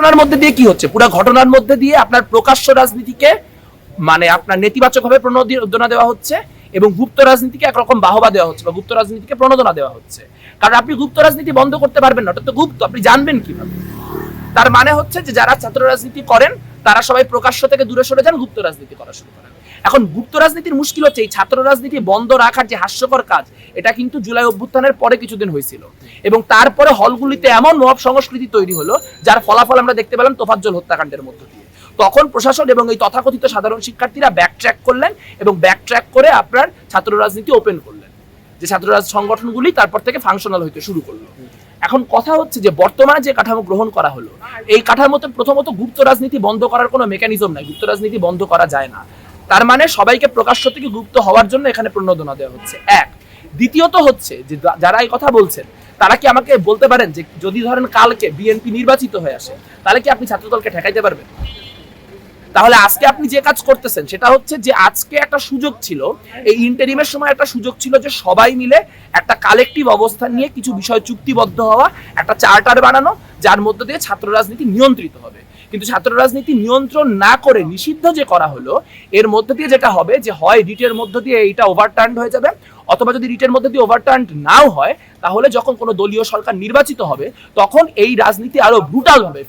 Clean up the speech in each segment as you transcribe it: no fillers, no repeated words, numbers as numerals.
ঘটনার মধ্যে দিয়ে কি হচ্ছে? পুরো ঘটনার মধ্যে দিয়ে আপনার প্রকাশ্য রাজনীতিকে মানে আপনার নেতিবাচকভাবে প্রণোদনা দেওয়া হচ্ছে এবং গুপ্ত রাজনীতিকে একরকম বাহবা দেওয়া হচ্ছে বা গুপ্ত রাজনীতিকে প্রণোদনা দেওয়া হচ্ছে। কারণ আপনি গুপ্ত রাজনীতি বন্ধ করতে পারবেন না, ওটা তো গুপ্ত, আপনি জানবেন কিভাবে? তার মানে হচ্ছে যে যারা ছাত্র রাজনীতি করেন তারা সবাই প্রকাশ্য থেকে দূরে সরে যান, গুপ্ত রাজনীতি করা শুরু করেন। এখন গুপ্ত রাজনীতির মুশকিল হচ্ছে এই ছাত্র রাজনীতি বন্ধ রাখার যে হাস্যকর কাজ, এটা কিন্তু জুলাই অভ্যুত্থানের পরে কিছুদিন হয়েছিল এবং তারপরে হলগুলিতে এমন মব সংস্কৃতি তৈরি হলো যার ফলাফল আমরা দেখতে পেলাম তোফাজ্জল হত্যাকাণ্ডের মধ্য দিয়ে। তখন প্রশাসন এবং এই তথাকথিত সাধারণ শিক্ষার্থীরা ব্যাকট্র্যাক করলেন এবং ব্যাকট্র্যাক করে আপনার ছাত্র রাজনীতি ওপেন করলেন, যে ছাত্র সংগঠনগুলি তারপর থেকে ফাংশনাল হইতে শুরু করলো। এখন কথা হচ্ছে যে বর্তমানে যে কাঠামো গ্রহণ করা হলো, এই কাঠামোতে প্রথমত গুপ্ত রাজনীতি বন্ধ করার কোনো মেকানিজম নাই, গুপ্ত রাজনীতি বন্ধ করা যায় না। তার মানে সবাইকে প্রকাশ্য থেকে গুপ্ত হওয়ার জন্য এখানে প্রণোদনা দেওয়া হচ্ছে, এক। দ্বিতীয়ত হচ্ছে যে যারা এই কথা বলছেন তারা কি আমাকে বলতে পারেন যে যদি ধরেন কালকে বিএনপি নির্বাচিত হয়ে আসে তাহলে কি আপনি ছাত্রদলকে ঠেকাইতে পারবেন? তাহলে আজকে আপনি যে কাজ করতেছেন সেটা হচ্ছে যে আজকে একটা সুযোগ ছিল, এই ইন্টারিমের সময় একটা সুযোগ ছিল যে সবাই মিলে একটা কালেকটিভ অবস্থান নিয়ে কিছু বিষয় চুক্তিবদ্ধ হওয়া, একটা চার্টার বানানো যার মধ্য দিয়ে ছাত্র রাজনীতি নিয়ন্ত্রিত হবে। কিন্তু ছাত্র রাজনীতি নিয়ন্ত্রণ না করে নিষিদ্ধ যে করা হলো, এর মধ্যে দিয়ে যেটা হবে যে হয় রিটের মধ্য দিয়ে এইটা ওভারটার্ন হয়ে যাবে, অথবা যদি রিটের মধ্যে দিয়ে ওভারটার্ন নাও হয় তাহলে যখন কোনো দলীয় সরকার নির্বাচিত হবে তখন এই রাজনীতি আরো ব্রুটাল হবে।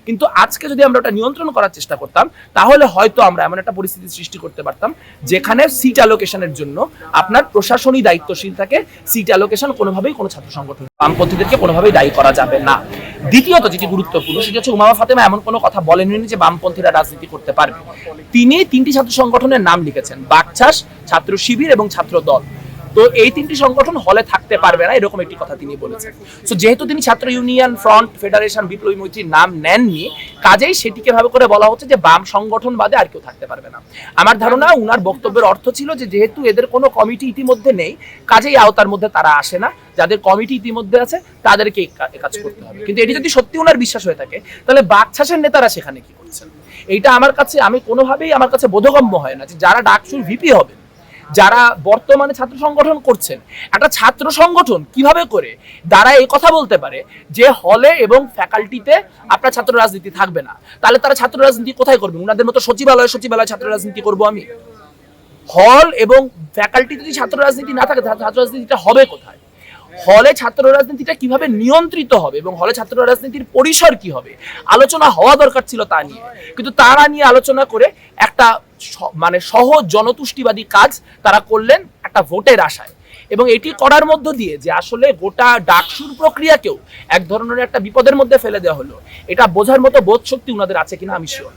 কিন্তু আজকে যদি আমরা ওটা নিয়ন্ত্রণ করার চেষ্টা করতাম তাহলে হয়তো আমরা এমন একটা পরিস্থিতি সৃষ্টি করতে পারতাম যেখানে সিট অ্যালোকেশনের জন্য আপনার প্রশাসনিক দায়িত্বশীল থাকে, সিট অ্যালোকেশন কোনোভাবেই কোনো ছাত্র সংগঠন বামপন্থীদেরকে কোনোভাবেই দায়ী করা যাবে না। দ্বিতীয়ত যেটি গুরুত্বপূর্ণ সেটা হচ্ছে উমামা ফাতেমা এমন কোনো কথা বলেননি যে বামপন্থীরা রাজনীতি করতে পারবে। তিনি তিনটি ছাত্র সংগঠনের নাম লিখেছেন, বাকছাস, ছাত্র শিবির এবং ছাত্র দল। তো এই তিনটি সংগঠন হলে থাকতে পারবে না এরকম একটি কথা তিনি বলেছেন। সো যেহেতু তিনি ছাত্র ইউনিয়ন, ফ্রন্ট, ফেডারেশন, বিপ্লবী মৈত্রীর নাম নেননি, কাজেই সেটিকে ভাবে করে বলা হচ্ছে যে বাম সংগঠন বাদে আর কেউ থাকতে পারবে না। আমার ধারণা উনার বক্তব্যের অর্থ ছিল যে যেহেতু এদের কোনো কমিটি ইতিমধ্যে নেই কাজেই আওতার মধ্যে তারা আসে না, যাদের কমিটি ইতিমধ্যে আছে তাদেরকে কাজ করতে হবে। কিন্তু এটি যদি সত্যি উনার বিশ্বাস হয়ে থাকে তাহলে বাকছাসের নেতারা সেখানে কি করছেন? এইটা আমার কাছে কোনোভাবেই আমার কাছে বোধগম্য হয় না যে যারা ডাকসুর ভিপি হবে, যারা বর্তমানে ছাত্র সংগঠন করছেন, একটা ছাত্র সংগঠন কিভাবে করে তারা এই কথা বলতে পারে যে হলে এবং ফ্যাকাল্টিতে আপনার ছাত্র রাজনীতি থাকবে না? তাহলে তারা ছাত্র রাজনীতি কোথায় করবে? ওনাদের মতো সচিবালয়ে ছাত্র রাজনীতি করবো আমি? হল এবং ফ্যাকাল্টিতে যদি ছাত্র রাজনীতি না থাকে ছাত্র রাজনীতিটা হবে কোথায়? হলে ছাত্র রাজনীতিটা কিভাবে নিয়ন্ত্রিত হবে এবং হলে ছাত্র রাজনীতির পরিসর কি হবে আলোচনা হওয়া দরকার ছিল তা নিয়ে। কিন্তু তারা নিয়ে আলোচনা করে একটা মানে সহজ জনতুষ্টিবাদী কাজ তারা করলেন একটা ভোটের আশায়, এবং এটি করার মধ্য দিয়ে যে আসলে গোটা ডাকসুর প্রক্রিয়াকেও এক ধরনের একটা বিপদের মধ্যে ফেলে দেওয়া হলো, এটা বোঝার মতো বোধ শক্তি উনাদের আছে কিনা আমি শিওর।